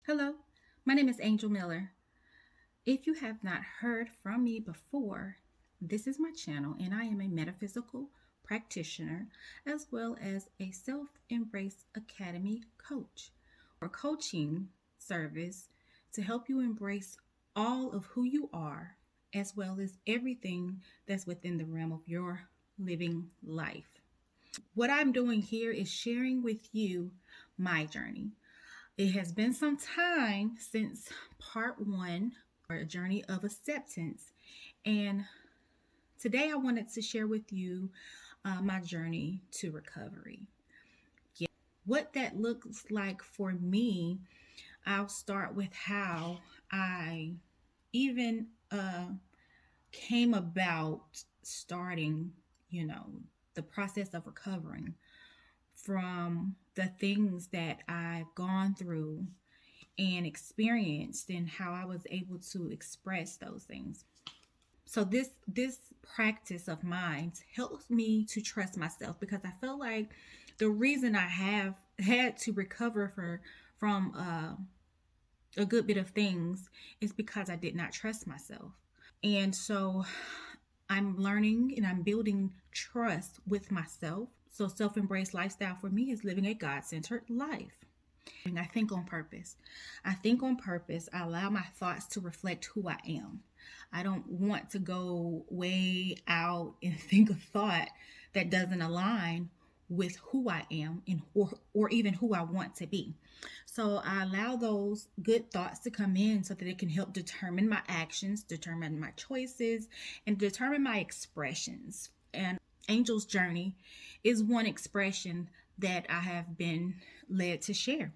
Hello, my name is Angel Miller. If you have not heard from me before, this is my channel, and I am a metaphysical practitioner as well as a Self Embrace Academy coach or coaching service to help you embrace all of who you are as well as everything that's within the realm of your living life. What I'm doing here is sharing with you my journey. It has been some time since part one, or a journey of acceptance. And today I wanted to share with you my journey to recovery. Yeah. What that looks like for me, I'll start with how I even came about starting, you know, the process of recovering from the things that I've gone through and experienced and how I was able to express those things. So this practice of mine helps me to trust myself because I feel like the reason I have had to recover from a good bit of things is because I did not trust myself. And so I'm learning and I'm building trust with myself. So self-embrace lifestyle for me is living a God-centered life. I think on purpose. I think on purpose. I allow my thoughts to reflect who I am. I don't want to go way out and think a thought that doesn't align with who I am and or even who I want to be. So I allow those good thoughts to come in so that it can help determine my actions, determine my choices, and determine my expressions. And Angel's journey is one expression that I have been led to share.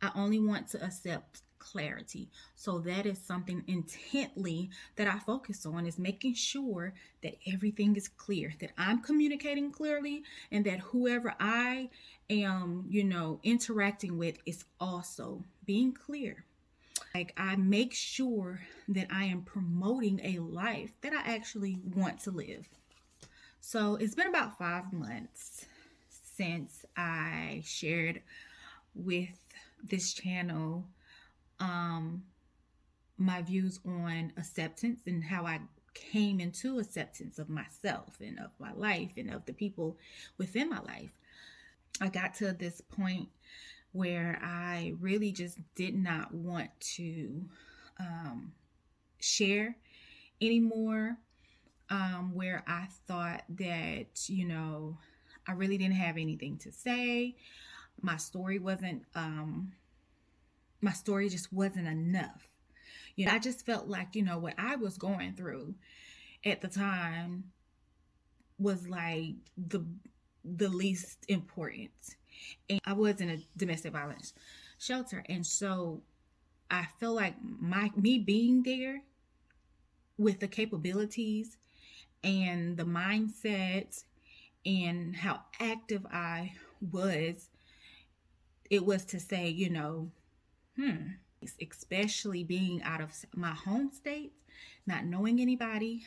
I only want to accept clarity. So that is something intently that I focus on, is making sure that everything is clear, that I'm communicating clearly, and that whoever I am, interacting with is also being clear. Like, I make sure that I am promoting a life that I actually want to live. So it's been about 5 months since I shared with this channel my views on acceptance and how I came into acceptance of myself and of my life and of the people within my life. I got to this point where I really just did not want to share anymore, where I thought that, I really didn't have anything to say. My story wasn't, my story just wasn't enough. I just felt like, what I was going through at the time was like the least important. And I was in a domestic violence shelter. And so I feel like me being there with the capabilities and the mindset and how active I was, it was to say, especially being out of my home state, not knowing anybody.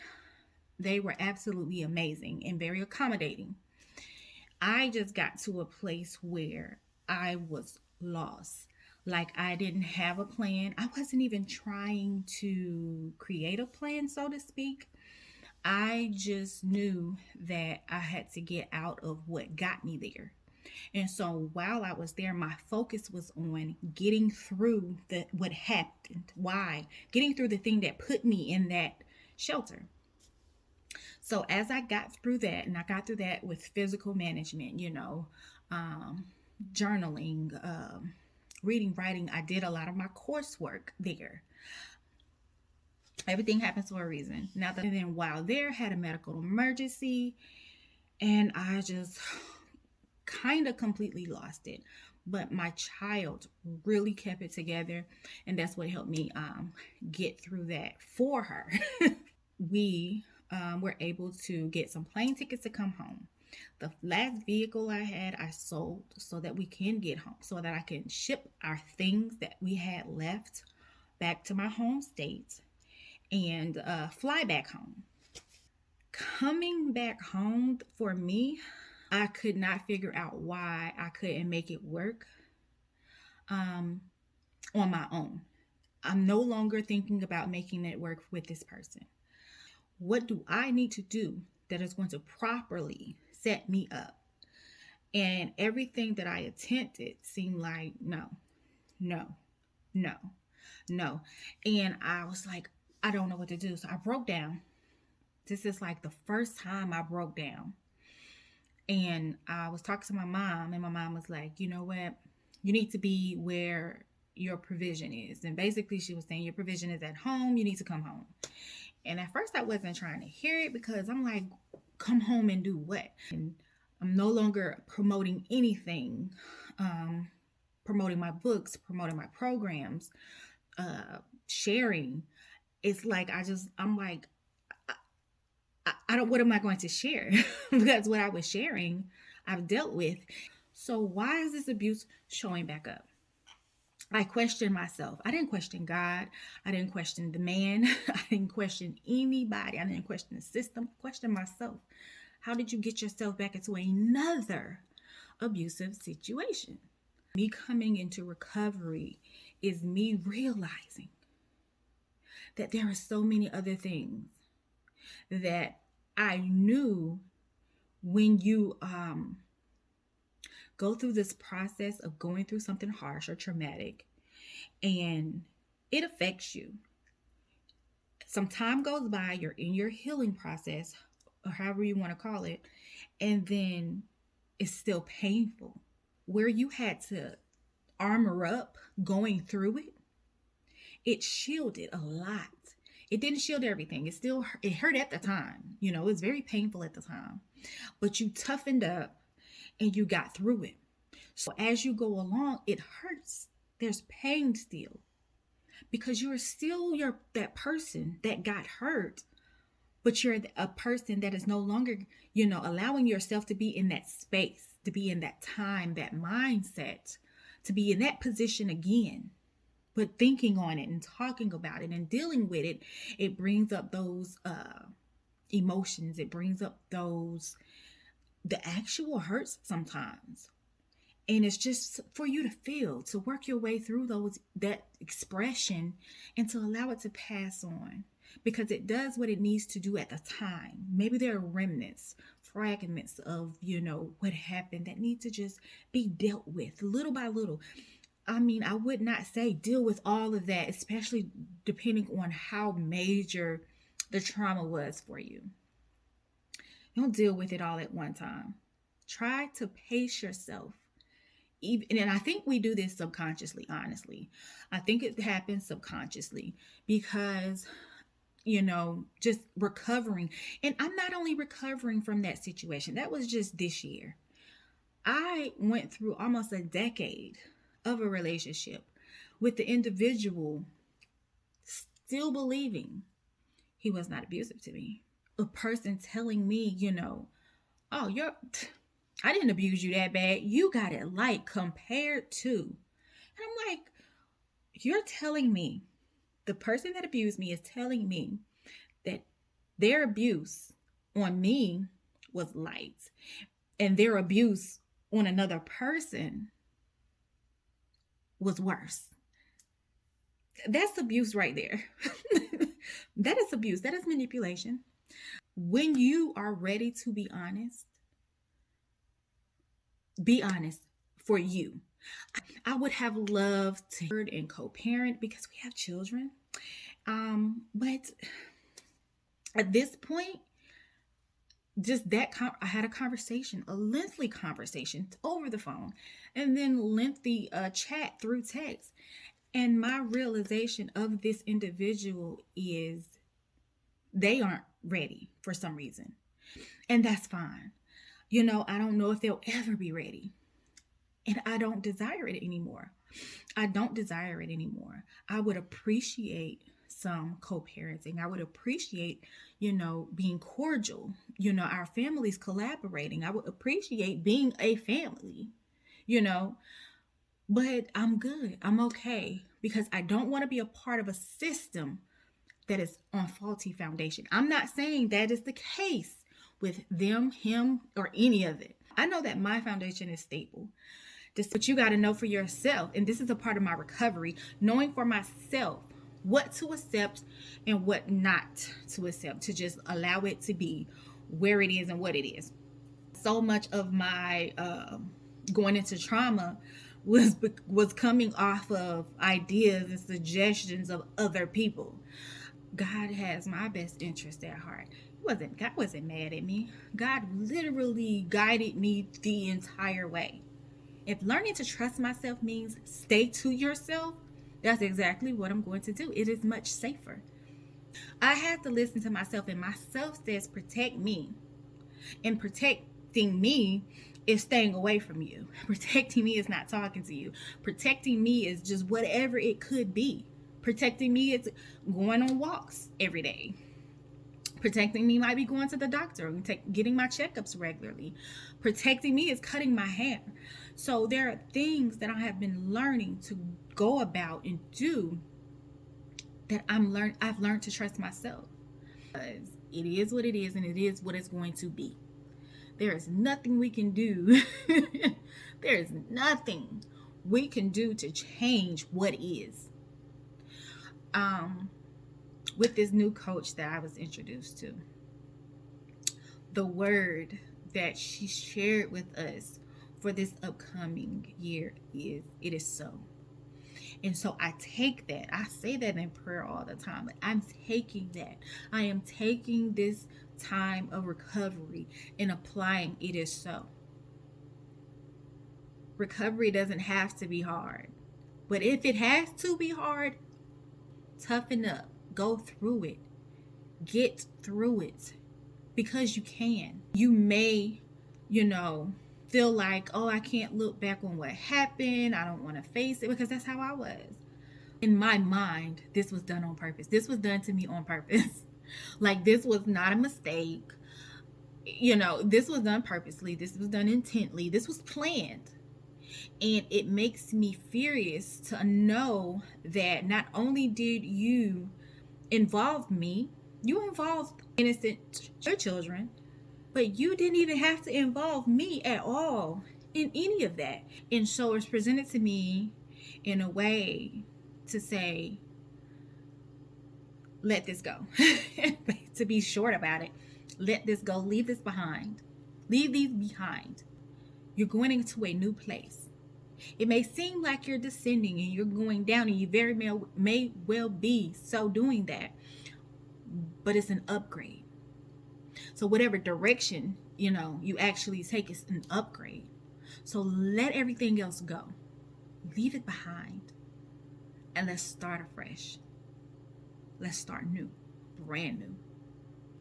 They were absolutely amazing and very accommodating. I just got to a place where I was lost. Like, I didn't have a plan. I wasn't even trying to create a plan, so to speak. I just knew that I had to get out of what got me there. And so while I was there, my focus was on getting through what happened. Why? Getting through the thing that put me in that shelter. So as I got through that, and I got through that with physical management, journaling, reading, writing, I did a lot of my coursework there. Everything happens for a reason. Now, then while there, had a medical emergency, and I just kind of completely lost it. But my child really kept it together, and that's what helped me get through that for her. We were able to get some plane tickets to come home. The last vehicle I had, I sold so that we can get home, so that I can ship our things that we had left back to my home state and fly back home. Coming back home for me, I could not figure out why I couldn't make it work. on my own. I'm no longer thinking about making it work with this person. What do I need to do that is going to properly set me up? And everything that I attempted seemed like no, no, no, no. And I was like, I don't know what to do. So I broke down. This is like the first time I broke down. And I was talking to my mom, and my mom was like, you know what? You need to be where your provision is. And basically, she was saying, your provision is at home. You need to come home. And at first, I wasn't trying to hear it because I'm like, come home and do what? And I'm no longer promoting anything, promoting my books, promoting my programs, sharing. It's like, I'm like, I don't, what am I going to share? Because what I was sharing, I've dealt with. So why is this abuse showing back up? I questioned myself. I didn't question God. I didn't question the man. I didn't question anybody. I didn't question the system. I questioned myself. How did you get yourself back into another abusive situation? Me coming into recovery is me realizing that there are so many other things that I knew when you go through this process of going through something harsh or traumatic and it affects you. Some time goes by, you're in your healing process, or however you want to call it, and then it's still painful. Where you had to armor up going through it, it shielded a lot. It didn't shield everything. It hurt at the time. You know, it was very painful at the time. But you toughened up and you got through it. So as you go along, it hurts. There's pain still. Because you're still that person that got hurt, but you're a person that is no longer, allowing yourself to be in that space, to be in that time, that mindset, to be in that position again. But thinking on it and talking about it and dealing with it, it brings up those emotions. It brings up the actual hurts sometimes. And it's just for you to feel, to work your way through that expression and to allow it to pass on, because it does what it needs to do at the time. Maybe there are remnants, fragments of, what happened that need to just be dealt with little by little. I mean, I would not say deal with all of that, especially depending on how major the trauma was for you. Don't deal with it all at one time. Try to pace yourself. And I think we do this subconsciously, honestly. I think it happens subconsciously because, just recovering. And I'm not only recovering from that situation. That was just this year. I went through almost a decade of a relationship with the individual still believing he was not abusive to me. A person telling me, oh, I didn't abuse you that bad. You got it light compared to. And I'm like, you're telling me, the person that abused me is telling me that their abuse on me was light and their abuse on another person was worse. That's abuse right there. That is abuse. That is manipulation. When you are ready to be honest for you. I would have loved to herd and co-parent because we have children. But at this point, just that I had a lengthy conversation over the phone, and then lengthy chat through text. And my realization of this individual is they aren't ready for some reason. And that's fine. I don't know if they'll ever be ready. And I don't desire it anymore. I would appreciate some co-parenting. I would appreciate, being cordial, our families collaborating. I would appreciate being a family, but I'm good. I'm okay because I don't want to be a part of a system that is on faulty foundation. I'm not saying that is the case with them, him, or any of it. I know that my foundation is stable. But you got to know for yourself. And this is a part of my recovery, knowing for myself what to accept and what not to accept, to just allow it to be where it is and what it is. So much of my going into trauma was coming off of ideas and suggestions of other people. God has my best interest at heart. God wasn't mad at me. God literally guided me the entire way. If learning to trust myself means stay to yourself, that's exactly what I'm going to do. It is much safer. I have to listen to myself, and myself says protect me. And protecting me is staying away from you. Protecting me is not talking to you. Protecting me is just whatever it could be. Protecting me is going on walks every day. Protecting me might be going to the doctor and getting my checkups regularly. Protecting me is cutting my hair. So there are things that I have been learning to go about and do that I've learned to trust myself. It is what it is, and it is what it's going to be. There is nothing we can do. There is nothing we can do to change what is. With this new coach that I was introduced to, the word that she shared with us for this upcoming year is, it is so. And so I take that. I say that in prayer all the time. But I'm taking that. I am taking this time of recovery and applying it is so. Recovery doesn't have to be hard. But if it has to be hard, toughen up. Go through it. Get through it. Because you can. You may, feel like, oh, I can't look back on what happened. I don't want to face it, because that's how I was. In my mind, this was done on purpose. This was done to me on purpose. Like, this was not a mistake. This was done purposely. This was done intently. This was planned. And it makes me furious to know that not only did you involve me, you involved innocent children, but you didn't even have to involve me at all in any of that. And so it's presented to me in a way to say, let this go. To be short about it, let this go. Leave this behind. Leave these behind. You're going into a new place. It may seem like you're descending and you're going down, and you very may well be so doing that, but it's an upgrade. So whatever direction, you actually take is an upgrade. So let everything else go. Leave it behind. And let's start afresh. Let's start new. Brand new.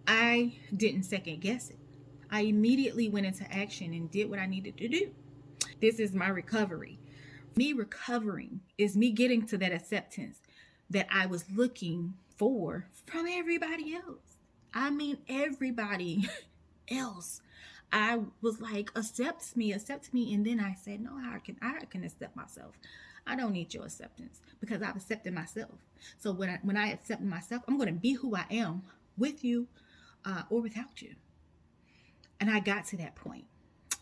I didn't second guess it. I immediately went into action and did what I needed to do. This is my recovery. Me recovering is me getting to that acceptance that I was looking for from everybody else. I mean, everybody else. I was like, accept me. And then I said, no, I can accept myself. I don't need your acceptance, because I've accepted myself. So when I accept myself, I'm going to be who I am, with you or without you. And I got to that point.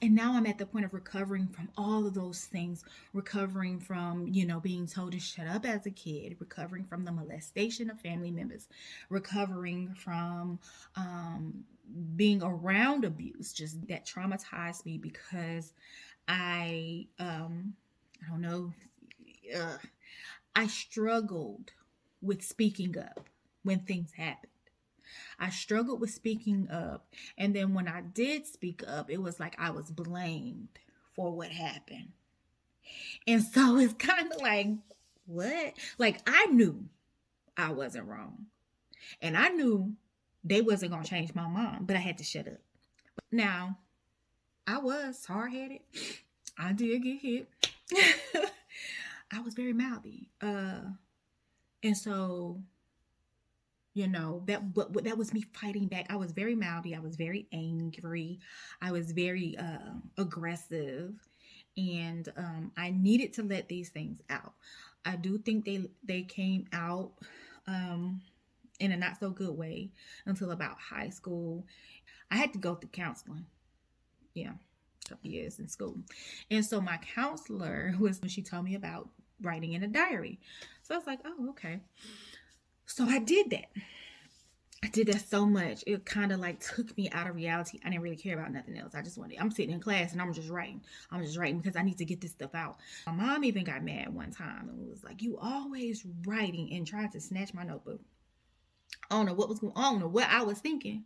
And now I'm at the point of recovering from all of those things, recovering from, being told to shut up as a kid, recovering from the molestation of family members, recovering from being around abuse, just that traumatized me, because I don't know, I struggled with speaking up when things happened. I struggled with speaking up. And then when I did speak up, it was like I was blamed for what happened. And so it's kind of like, what? Like, I knew I wasn't wrong. And I knew they wasn't going to change my mind, but I had to shut up. Now, I was hard-headed. I did get hit. I was very mouthy. And so, that was me fighting back. I was very mouthy. I was very angry. I was very aggressive. And I needed to let these things out. I do think they came out in a not so good way until about high school. I had to go through counseling. Yeah. a couple years in school. And so my counselor was when she told me about writing in a diary. So I was like, oh, okay. So I did that. I did that so much. It kind of like took me out of reality. I didn't really care about nothing else. I just wanted, I'm sitting in class and I'm just writing. I'm just writing because I need to get this stuff out. My mom even got mad one time and was like, you always writing, and tried to snatch my notebook. I don't know what was going on or what I was thinking.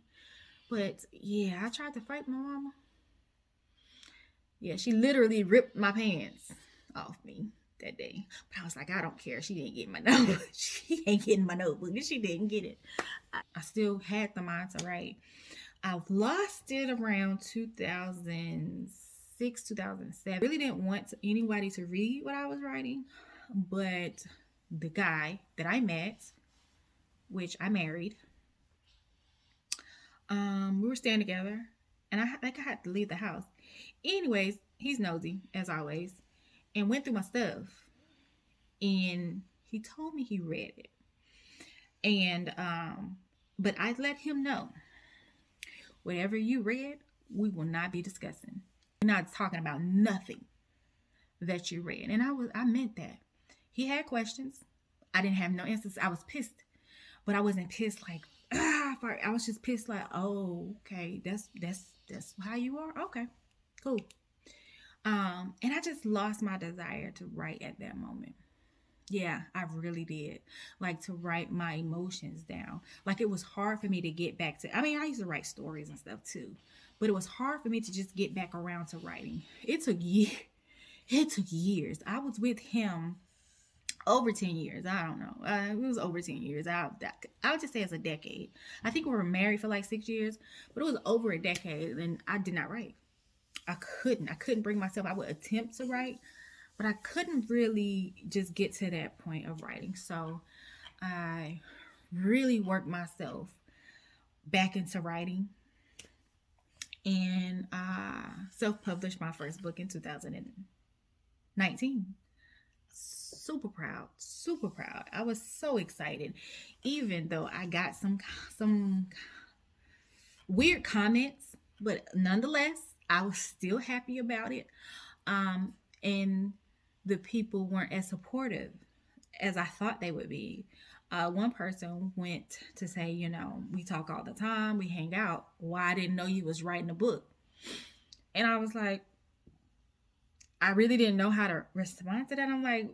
But yeah, I tried to fight my mama. Yeah, she literally ripped my pants off me that day. But I was like, I don't care. She didn't get my notebook. She ain't getting my notebook. And she didn't get it. I still had the mind to write. I lost it around 2006, 2007. I really didn't want anybody to read what I was writing. But the guy that I met, which I married, we were staying together, and I had to leave the house. Anyways, he's nosy as always, and went through my stuff, and he told me he read it, and but I let him know, whatever you read, we will not be discussing. We're not talking about nothing that you read, and I meant that. He had questions. I didn't have no answers. I was pissed, but I wasn't pissed like I was just pissed like, oh, okay, that's how you are. Okay, cool. And I just lost my desire to write at that moment. Yeah, I really did. Like to write my emotions down. Like it was hard for me to get back to. I mean, I used to write stories and stuff too, but it was hard for me to just get back around to writing. It took years. It took years. I was with him over 10 years. I don't know. It was over 10 years. I would just say it's a decade. I think we were married for like 6 years, but it was over a decade, and I did not write. I couldn't bring myself. I would attempt to write, but I couldn't really just get to that point of writing. So I really worked myself back into writing, and self-published my first book in 2019. Super proud. I was so excited, even though I got some weird comments, but nonetheless, I was still happy about it. And the people weren't as supportive as I thought they would be. One person went to say, we talk all the time, we hang out. Why I didn't know you was writing a book? And I was like, I really didn't know how to respond to that. I'm like,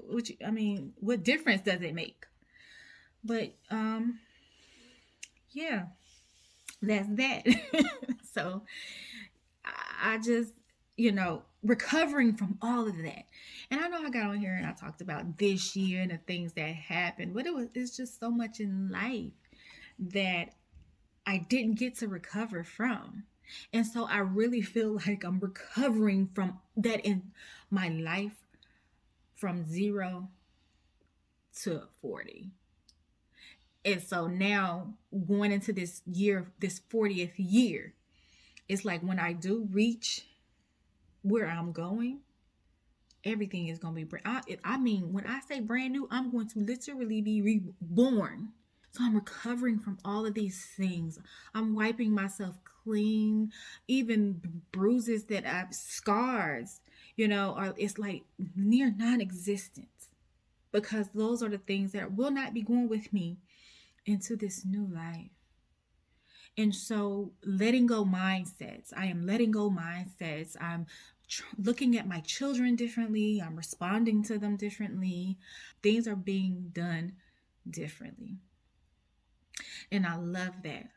what difference does it make? But yeah, that's that. So I just, recovering from all of that. And I know I got on here and I talked about this year and the things that happened, but it's just so much in life that I didn't get to recover from. And so I really feel like I'm recovering from that in my life, from 0 to 40. And so now going into this year, this 40th year, it's like when I do reach where I'm going, everything is going to be when I say brand new, I'm going to literally be reborn. So I'm recovering from all of these things. I'm wiping myself clean, even bruises that I've scars, it's like near non-existent, because those are the things that will not be going with me into this new life. And so letting go mindsets. I am letting go mindsets. I'm looking at my children differently. I'm responding to them differently. Things are being done differently. And I love that.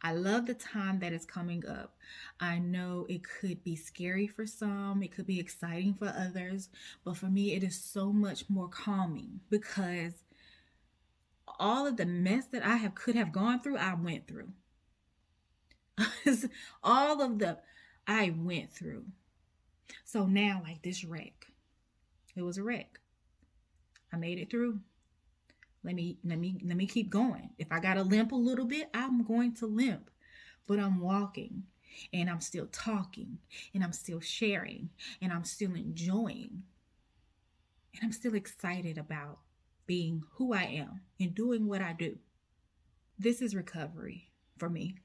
I love the time that is coming up. I know it could be scary for some, it could be exciting for others, but for me, it is so much more calming, because all of the mess that could have gone through, I went through. All of I went through. So now, like this wreck, it was a wreck. I made it through. Let me keep going. If I got to limp a little bit, I'm going to limp. But I'm walking, and I'm still talking, and I'm still sharing, and I'm still enjoying. And I'm still excited about being who I am and doing what I do. This is recovery for me.